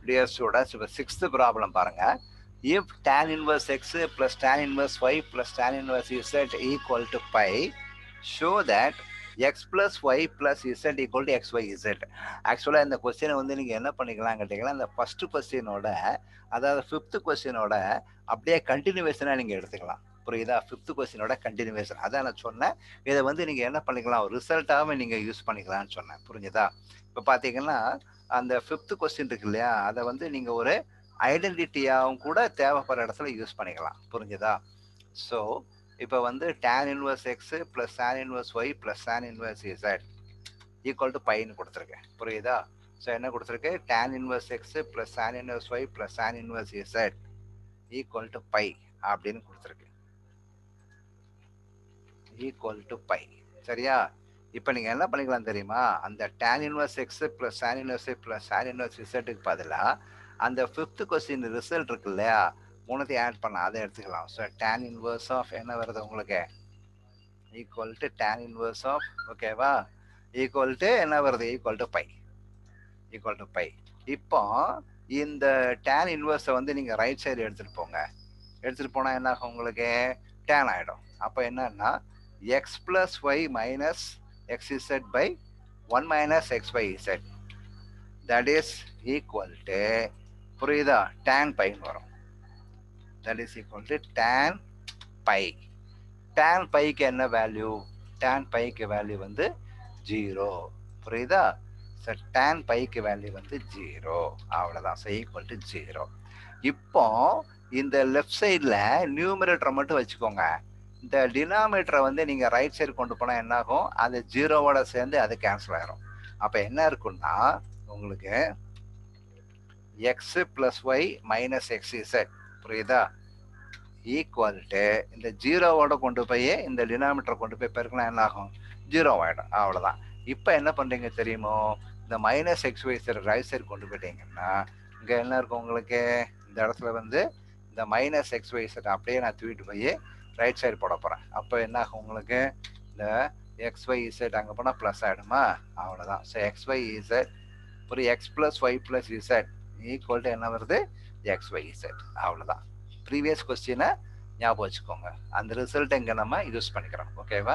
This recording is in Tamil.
Dear students, இப்போ 6th ப்ராப்ளம் பாருங்க. If tan inverse x plus tan inverse y plus tan inverse z equal to pi, show that x plus y plus z equal to xyz. ஆக்சுவலாக இந்த கொஸ்டினை வந்து நீங்கள் என்ன பண்ணிக்கலாம் கேட்டிங்கன்னா, இந்த ஃபர்ஸ்ட் கொஸ்டினோட அதாவது 5th கொஸ்டினோட அப்படியே கண்டினியூவேஷனாக நீங்கள் எடுத்துக்கலாம். புரியுதா? 5th கொஸ்டினோட கண்டினியூவேஷன் அதான் நான் சொன்னேன். இதை வந்து நீங்கள் என்ன பண்ணிக்கலாம், ரிசல்ட்டாகவே நீங்கள் யூஸ் பண்ணிக்கலாம்னு சொன்னேன். புரிஞ்சுதா? இப்போ பார்த்தீங்கன்னா அந்த 5th கொஸ்டின் இருக்கு இல்லையா, அதை வந்து நீங்கள் ஒரு ஐடென்டிட்டியாகவும் கூட தேவைப்படுற இடத்துல யூஸ் பண்ணிக்கலாம். புரிஞ்சுதா? ஸோ இப்போ வந்து tan inverse x plus tan inverse y plus tan inverse z equal to பைன்னு கொடுத்துருக்கேன். புரியுதா? ஸோ என்ன கொடுத்துருக்கு, tan inverse x plus tan inverse y plus tan inverse z equal to pi அப்படின்னு கொடுத்துருக்கு. Equal to pi. சரியா? இப்போ நீங்கள் என்ன பண்ணிக்கலாம் தெரியுமா, அந்த tan inverse x plus tan inverse y plus tan inverse z பதிலாக அந்த 5th கொஸ்டின் ரிசல்ட் இருக்கு இல்லையா, மூணுத்தையும் ஆட் பண்ணலாம், அதை எடுத்துக்கலாம். ஸோ tan inverse ஆஃப் என்ன வருது உங்களுக்கு, equal to tan inverse of, ஓகேவா, ஈக்குவல் டு என்ன வருது, equal to pi. Equal to pi. இப்போ இந்த tan இன்வர்ஸை வந்து நீங்கள் ரைட் சைடு எடுத்துகிட்டு போங்க. எடுத்துகிட்டு போனால் என்ன ஆகும், உங்களுக்கு tan ஆகிடும். அப்போ என்னன்னா x plus y minus xz by 1 minus xyz, that is equal to, புரியுதா, tan பைன்னு வரும். that is equal to tan pi. tan பைக்கு என்ன வேல்யூ, tan பைக்கு வேல்யூ வந்து 0. புரியுதா? ஸோ tan பைக்கு வேல்யூ வந்து 0. அவ்வளோதான். So equal to 0. இப்போ இந்த லெஃப்ட் சைடில் நியூமரேட்டரை மட்டும் வச்சுக்கோங்க. இந்த டினாமினேட்டரை வந்து நீங்கள் ரைட் சைடு கொண்டு போனால் என்ன ஆகும், அது 0வோட சேர்ந்து அது கேன்சல் ஆகிரும். அப்போ என்ன இருக்குன்னா உங்களுக்கு எக்ஸ் ப்ளஸ் ஒய் மைனஸ் எக்ஸ்இசட், புரியுதா, ஈக்குவல் டு இந்த 0வோட கொண்டு போய் இந்த டினாமினேட்டரை கொண்டு போய் பெருக்கலாம், என்ன ஆகும், 0 ஆகிடும். அவ்வளோதான். இப்போ என்ன பண்ணுறீங்க தெரியுமோ, இந்த மைனஸ் எக்ஸ்ஒய்சட் ரைட் சைடு கொண்டு போயிட்டீங்கன்னா இங்கே என்ன இருக்கும் உங்களுக்கு, இந்த இடத்துல வந்து இந்த மைனஸ் எக்ஸ்ஒய்சட் அப்படியே நான் தூக்கிட்டு போய் ரைட் சைடு போட போகிறேன். அப்போ என்ன ஆகும் உங்களுக்கு, இந்த எக்ஸ்ஒய்இசட் அங்கே போனால் ப்ளஸ் ஆகிடுமா, அவ்வளோதான். ஸோ எக்ஸ்ஒய்இசட் ஒரு x plus y plus z equal to என்ன வருது, xyz. அவ்வளோதான். ப்ரீவியஸ் கொஸ்டினை ஞாபகம் வச்சுக்கோங்க. அந்த ரிசல்ட் இங்கே நம்ம யூஸ் பண்ணிக்கிறோம். ஓகேவா?